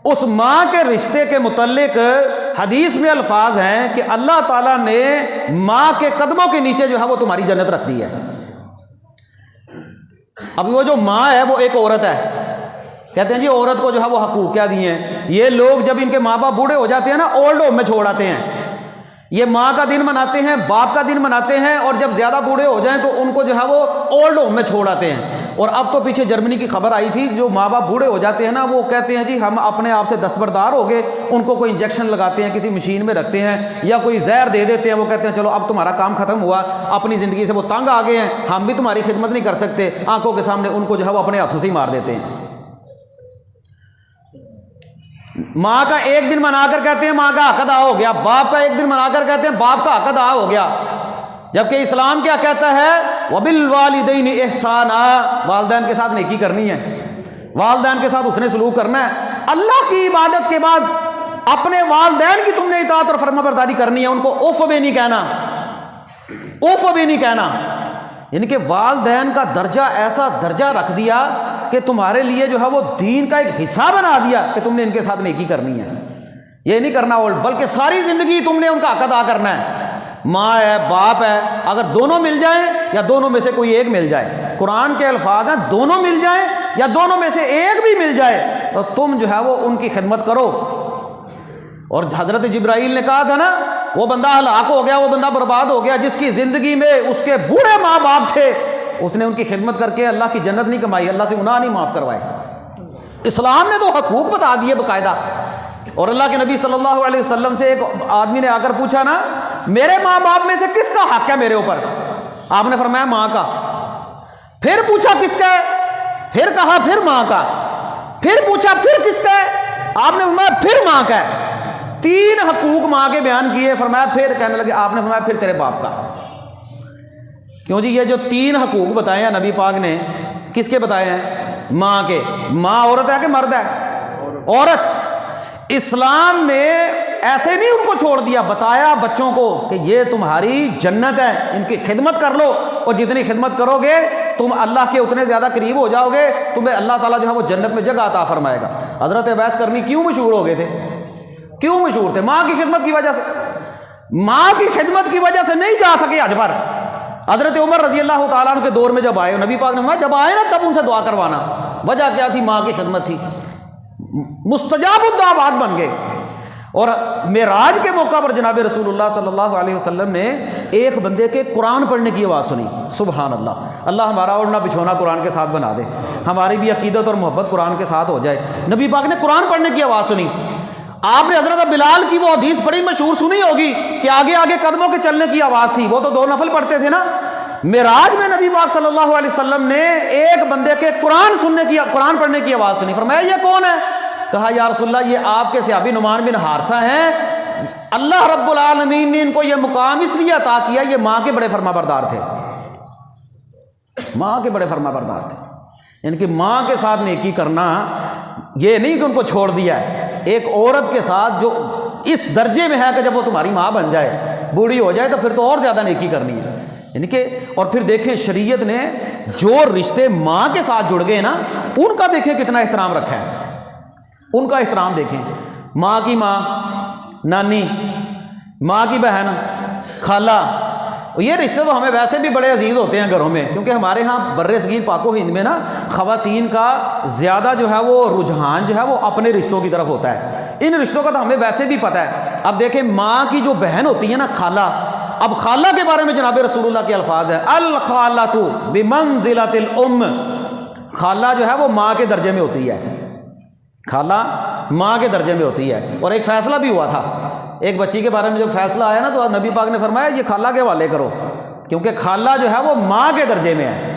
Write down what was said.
اس ماں کے رشتے کے متعلق حدیث میں الفاظ ہیں کہ اللہ تعالیٰ نے ماں کے قدموں کے نیچے جو ہے وہ تمہاری جنت رکھ دی ہے۔ اب وہ جو ماں ہے وہ ایک عورت ہے، کہتے ہیں جی عورت کو جو ہے وہ حقوق کیا دیے ہیں؟ یہ لوگ جب ان کے ماں باپ بوڑھے ہو جاتے ہیں نا، اولڈ ہوم میں چھوڑ آتے ہیں، یہ ماں کا دن مناتے ہیں، باپ کا دن مناتے ہیں، اور جب زیادہ بوڑھے ہو جائیں تو ان کو جو ہے وہ اولڈ ہوم میں چھوڑ آتے ہیں۔ اور اب تو پیچھے جرمنی کی خبر آئی تھی، جو ماں باپ بوڑھے ہو جاتے ہیں نا، وہ کہتے ہیں جی ہم اپنے آپ سے دستبردار ہو گئے، ان کو کوئی انجیکشن لگاتے ہیں، کسی مشین میں رکھتے ہیں، یا کوئی زہر دے دیتے ہیں، وہ کہتے ہیں چلو اب تمہارا کام ختم ہوا، اپنی زندگی سے وہ تنگ آ گئے ہیں، ہم بھی تمہاری خدمت نہیں کر سکتے، آنکھوں کے سامنے ان کو جو ہے وہ اپنے ہاتھوں سے ہی مار دیتے ہیں۔ ماں کا ایک دن منا کر کہتے ہیں ماں کا حق ادا ہو گیا، باپ کا ایک دن منا کر کہتے ہیں باپ کا حق ادا ہو گیا، جبکہ اسلام کیا کہتا ہے؟ وَبِالْوَالِدَيْنِ إِحْسَانًا، والدین کے ساتھ نیکی کرنی ہے، والدین کے ساتھ اتنے سلوک کرنا ہے۔ اللہ کی عبادت کے بعد اپنے والدین کی تم نے اطاعت اور فرما برداری کرنی ہے، ان کو اوف بھی نہیں کہنا، اوف بھی نہیں کہنا، یعنی کہ والدین کا درجہ ایسا درجہ رکھ دیا کہ تمہارے لیے جو ہے وہ دین کا ایک حصہ بنا دیا کہ تم نے ان کے ساتھ نیکی کرنی ہے، یہ نہیں کرنا اولڈ، بلکہ ساری زندگی تم نے ان کا حق ادا کرنا ہے۔ ماں ہے، باپ ہے، اگر دونوں مل جائیں یا دونوں میں سے کوئی ایک مل جائے، قرآن کے الفاظ ہیں دونوں مل جائیں یا دونوں میں سے ایک بھی مل جائے تو تم جو ہے وہ ان کی خدمت کرو۔ اور حضرت جبرائیل نے کہا تھا نا، وہ بندہ ہلاک ہو گیا، وہ بندہ برباد ہو گیا جس کی زندگی میں اس کے بوڑھے ماں باپ تھے، اس نے ان کی خدمت کر کے اللہ کی جنت نہیں کمائی، اللہ سے گناہ نہیں معاف کروائے۔ اسلام نے تو حقوق بتا دیے باقاعدہ۔ اور اللہ کے نبی صلی اللہ علیہ وسلم سے ایک آدمی نے آ کر پوچھا نا، میرے ماں باپ میں سے کس کا حق ہے میرے اوپر؟ آپ نے فرمایا ماں کا۔ پھر پوچھا کس کا ہے؟ پھر کہا پھر ماں کا۔ پھر پوچھا پھر کس کا ہے؟ آپ نے فرمایا پھر ماں کا ہے۔ تین حقوق ماں کے بیان کیے، فرمایا پھر، کہنے لگے آپ نے فرمایا پھر تیرے باپ کا۔ کیوں جی؟ یہ جو تین حقوق بتائے ہیں نبی پاک نے، کس کے بتائے ہیں؟ ماں کے۔ ماں عورت ہے کہ مرد ہے؟ عورت۔ اسلام نے ایسے نہیں ان کو چھوڑ دیا، بتایا بچوں کو کہ یہ تمہاری جنت ہے، ان کی خدمت کر لو، اور جتنی خدمت کرو گے تم اللہ کے اتنے زیادہ قریب ہو جاؤ گے، تمہیں اللہ تعالیٰ جو ہے وہ جنت میں جگہ عطا فرمائے گا۔ حضرت عبیس کرنی کیوں مشہور ہو گئے تھے؟ کیوں مشہور تھے؟ ماں کی خدمت کی وجہ سے۔ ماں کی خدمت کی وجہ سے نہیں جا سکے حج پر۔ حضرت عمر رضی اللہ تعالیٰ عنہ کے دور میں جب آئے، نبی پاک نے فرمایا جب آئے نا تب ان سے دعا کروانا۔ وجہ کیا تھی؟ ماں کی خدمت تھی، مستجاب الدعوات بن گئے۔ اور معراج کے موقع پر جناب رسول اللہ صلی اللہ علیہ وسلم نے ایک بندے کے قرآن پڑھنے کی آواز سنی۔ سبحان اللہ، اللہ ہمارا اوڑھنا بچھونا قرآن کے ساتھ بنا دے، ہماری بھی عقیدت اور محبت قرآن کے ساتھ ہو جائے۔ نبی پاک نے قرآن پڑھنے کی آواز سنی۔ آپ نے حضرت بلال کی وہ حدیث بڑی مشہور سنی ہوگی کہ آگے آگے قدموں کے چلنے کی آواز تھی، وہ تو 2 نفل پڑھتے تھے نا۔ معراج میں نبی پاک صلی اللہ علیہ وسلم نے ایک بندے کے قرآن پڑھنے کی آواز سنی۔ فرمایا یہ کون ہے؟ کہا یا رسول اللہ یہ آپ کے صحابی نعمان بن حارثہ ہیں، اللہ رب العالمین نے ان کو یہ مقام اس لیے عطا کیا، یہ ماں کے بڑے فرما بردار تھے، ماں کے بڑے فرما بردار تھے۔ یعنی کہ ماں کے ساتھ نیکی کرنا یہ نہیں کہ ان کو چھوڑ دیا ہے، ایک عورت کے ساتھ جو اس درجے میں ہے کہ جب وہ تمہاری ماں بن جائے، بوڑھی ہو جائے، تو پھر تو اور زیادہ نیکی کرنی ہے۔ یعنی کہ اور پھر دیکھیں شریعت نے جو رشتے ماں کے ساتھ جڑ گئے نا، ان کا دیکھیں کتنا احترام رکھا ہے، ان کا احترام دیکھیں۔ ماں کی ماں، نانی، ماں کی بہن، خالہ، یہ رشتے تو ہمیں ویسے بھی بڑے عزیز ہوتے ہیں گھروں میں، کیونکہ ہمارے ہاں برصغیر پاک و ہند میں نا خواتین کا زیادہ جو ہے وہ رجحان جو ہے وہ اپنے رشتوں کی طرف ہوتا ہے۔ ان رشتوں کا تو ہمیں ویسے بھی پتہ ہے۔ اب دیکھیں ماں کی جو بہن ہوتی ہے نا، خالہ، اب خالہ کے بارے میں جناب رسول اللہ کے الفاظ ہیں، الخالۃ بمنزلۃ الام، خالہ جو ہے وہ ماں کے درجے میں ہوتی ہے، خالہ ماں کے درجے میں ہوتی ہے۔ اور ایک فیصلہ بھی ہوا تھا، ایک بچی کے بارے میں جب فیصلہ آیا نا تو نبی پاک نے فرمایا یہ خالہ کے حوالے کرو، کیونکہ خالہ جو ہے وہ ماں کے درجے میں ہے۔